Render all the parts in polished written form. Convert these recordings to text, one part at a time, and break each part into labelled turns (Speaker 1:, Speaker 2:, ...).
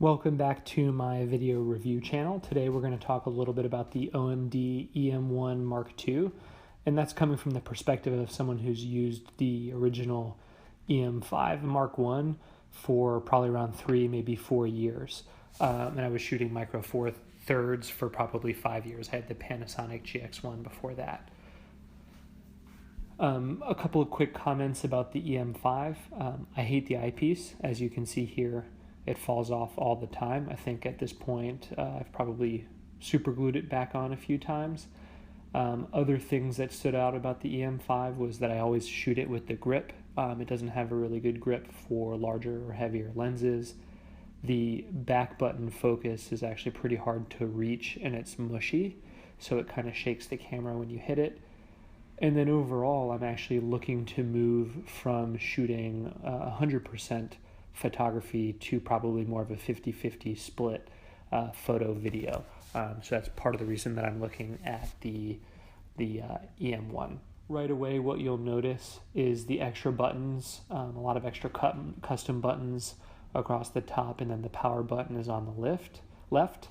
Speaker 1: Welcome back to my video review channel. Today we're going to talk a little bit about the OMD EM1 Mk II, and that's coming from the perspective of someone who's used the original EM5 Mark I for probably around 3, maybe 4 years. And I was shooting micro four thirds for probably 5 years. I had the Panasonic GX1 before that. A couple of quick comments about the EM5. I hate the eyepiece. As you can see here, it falls off all the time. I think at this point I've probably super glued it back on a few times. Other things that stood out about the EM5 was that I always shoot it with the grip. It doesn't have a really good grip for larger or heavier lenses. The back button focus is actually pretty hard to reach, and it's mushy, so it kind of shakes the camera when you hit it. And then overall, I'm actually looking to move from shooting 100% photography to probably more of a 50-50 split photo video. So that's part of the reason that I'm looking at the EM1. Right away, what you'll notice is the extra buttons, a lot of extra custom buttons across the top, and then the power button is on the left.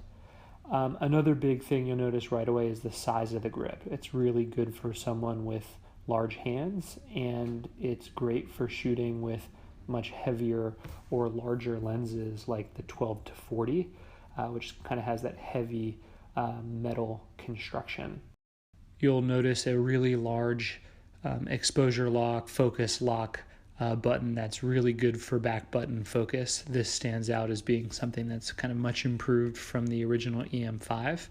Speaker 1: Another big thing you'll notice right away is the size of the grip. It's really good for someone with large hands, and it's great for shooting with much heavier or larger lenses like the 12-40, which kind of has that heavy metal construction. You'll notice a really large exposure lock, focus lock button that's really good for back button focus. This stands out as being something that's kind of much improved from the original EM5.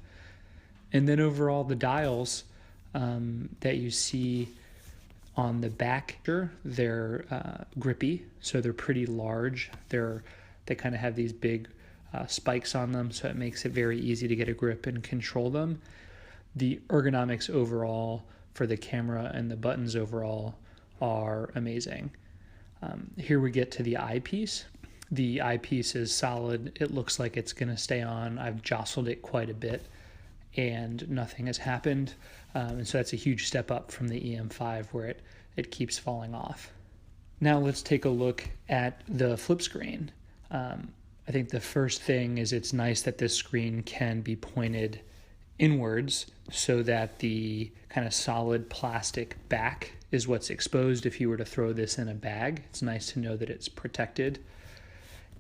Speaker 1: And then overall, the dials that you see on the back, they're grippy, so they're pretty large. They kind of have these big spikes on them, so it makes it very easy to get a grip and control them. The ergonomics overall for the camera and the buttons overall are amazing. Here we get to the eyepiece. The eyepiece is solid. It looks like it's going to stay on. I've jostled it quite a bit, and nothing has happened. And so that's a huge step up from the EM5 where it keeps falling off. Now let's take a look at the flip screen. I think the first thing is it's nice that this screen can be pointed inwards so that the kind of solid plastic back is what's exposed if you were to throw this in a bag. It's nice to know that it's protected.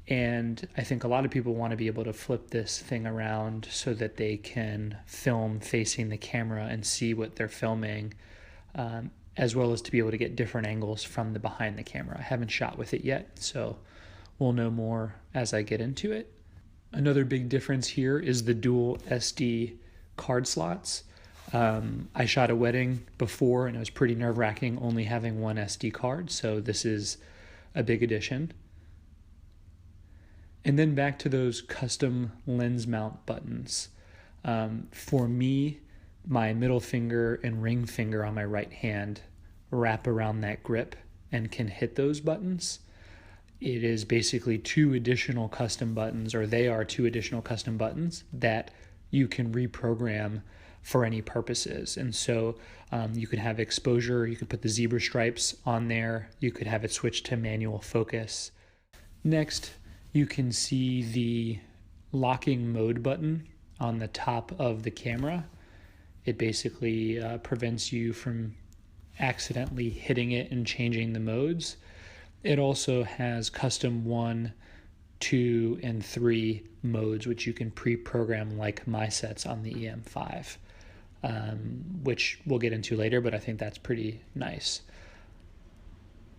Speaker 1: And I think a lot of people want to be able to flip this thing around so that they can film facing the camera and see what they're filming, as well as to be able to get different angles from the behind the camera. I haven't shot with it yet, so we'll know more as I get into it. Another big difference here is the dual SD card slots. I shot a wedding before, and it was pretty nerve-wracking only having one SD card, so this is a big addition. And then back to those custom lens mount buttons. For me, my middle finger and ring finger on my right hand wrap around that grip and can hit those buttons. It is basically 2 additional custom buttons, or they are 2 additional custom buttons that you can reprogram for any purposes. And so you could have exposure, you could put the zebra stripes on there, you could have it switch to manual focus. Next, you can see the locking mode button on the top of the camera. It basically prevents you from accidentally hitting it and changing the modes. It also has custom 1, 2, and 3 modes, which you can pre-program like MySets on the EM5, which we'll get into later, but I think that's pretty nice.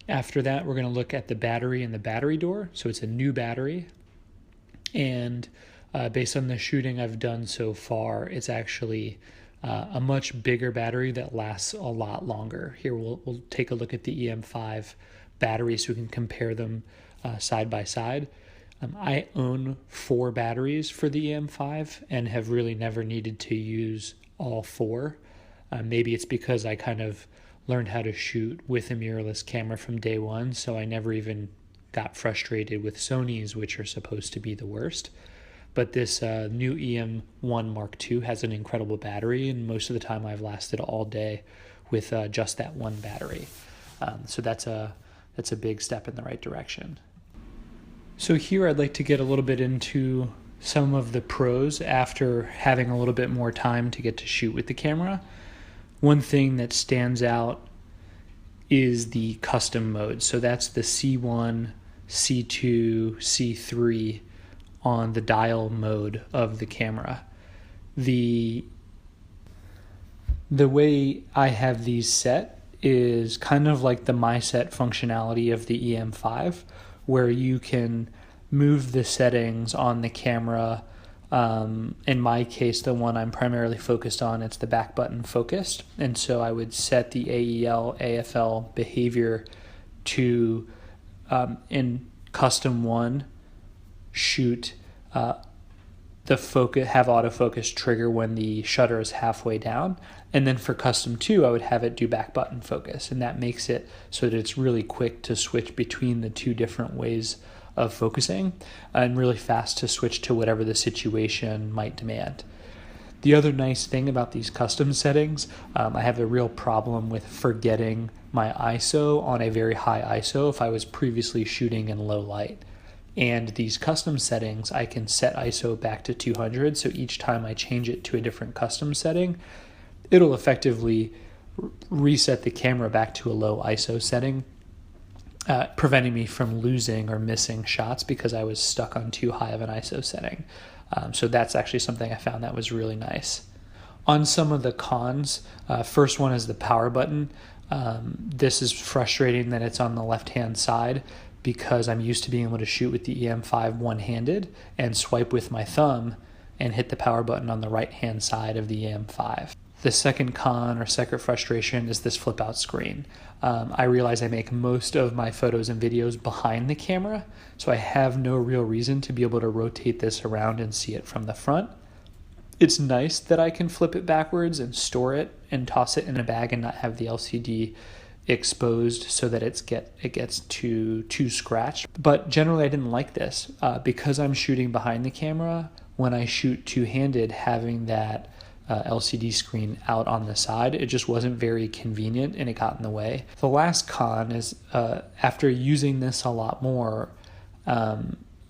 Speaker 1: After that, we're going to look at the battery and the battery door. So it's a new battery, and based on the shooting I've done so far, it's actually a much bigger battery that lasts a lot longer. Here we'll take a look at the EM5 battery so we can compare them side by side. I own 4 batteries for the EM5 and have really never needed to use all 4. Maybe it's because I kind of learned how to shoot with a mirrorless camera from day one, so I never even got frustrated with Sony's, which are supposed to be the worst. But this new EM1 Mk II has an incredible battery, and most of the time I've lasted all day with just that one battery. So that's a big step in the right direction. So here I'd like to get a little bit into some of the pros after having a little bit more time to get to shoot with the camera. One thing that stands out is the custom mode. So that's the C1, C2, C3 on the dial mode of the camera. The way I have these set is kind of like the MySet functionality of the EM5, where you can move the settings on the camera. In my case, the one I'm primarily focused on, it's the back button focused. And so I would set the AEL, AFL behavior to, in custom one, shoot the focus, have autofocus trigger when the shutter is halfway down. And then for custom 2, I would have it do back button focus. And that makes it so that it's really quick to switch between the two different ways of focusing and really fast to switch to whatever the situation might demand. The other nice thing about these custom settings, I have a real problem with forgetting my ISO on a very high ISO if I was previously shooting in low light. And these custom settings, I can set ISO back to 200, so each time I change it to a different custom setting, it'll effectively reset the camera back to a low ISO setting, preventing me from losing or missing shots because I was stuck on too high of an ISO setting. So that's actually something I found that was really nice. On some of the cons, first one is the power button. This is frustrating that it's on the left-hand side, because I'm used to being able to shoot with the EM5 one-handed and swipe with my thumb and hit the power button on the right-hand side of the EM5. The second con or second frustration is this flip-out screen. I realize I make most of my photos and videos behind the camera, so I have no real reason to be able to rotate this around and see it from the front. It's nice that I can flip it backwards and store it and toss it in a bag and not have the LCD exposed so that it gets too scratched. But generally I didn't like this because I'm shooting behind the camera. When I shoot two-handed, having that LCD screen out on the side, it just wasn't very convenient and it got in the way. The last con is after using this a lot more,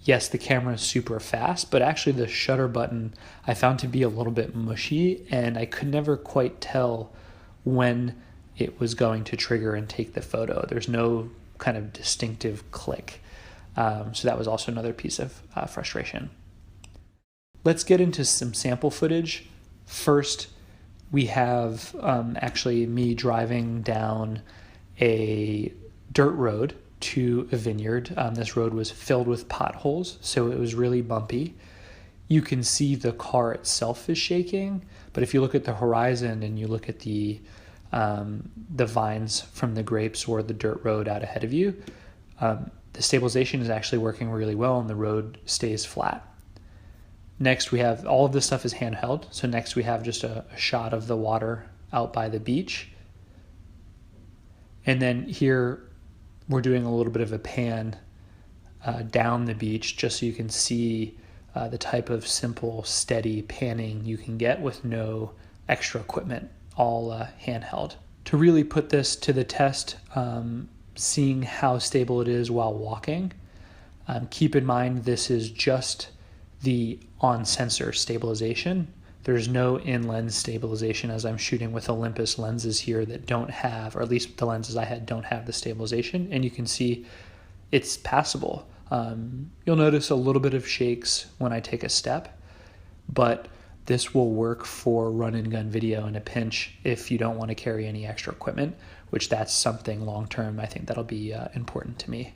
Speaker 1: yes, the camera is super fast, but actually the shutter button I found to be a little bit mushy, and I could never quite tell when it was going to trigger and take the photo. There's no kind of distinctive click. So that was also another piece of frustration. Let's get into some sample footage. First, we have actually me driving down a dirt road to a vineyard. This road was filled with potholes, so it was really bumpy. You can see the car itself is shaking, but if you look at the horizon and you look at the vines from the grapes or the dirt road out ahead of you, the stabilization is actually working really well and the road stays flat. Next, we have all of this stuff is handheld. So next we have just a shot of the water out by the beach. And then here we're doing a little bit of a pan down the beach just so you can see the type of simple, steady panning you can get with no extra equipment, all handheld. To really put this to the test, seeing how stable it is while walking, keep in mind this is just the on-sensor stabilization. There's no in-lens stabilization, as I'm shooting with Olympus lenses here that don't have, or at least the lenses I had don't have the stabilization, and you can see it's passable. You'll notice a little bit of shakes when I take a step, but this will work for run and gun video in a pinch if you don't want to carry any extra equipment, which that's something long-term I think that'll be important to me.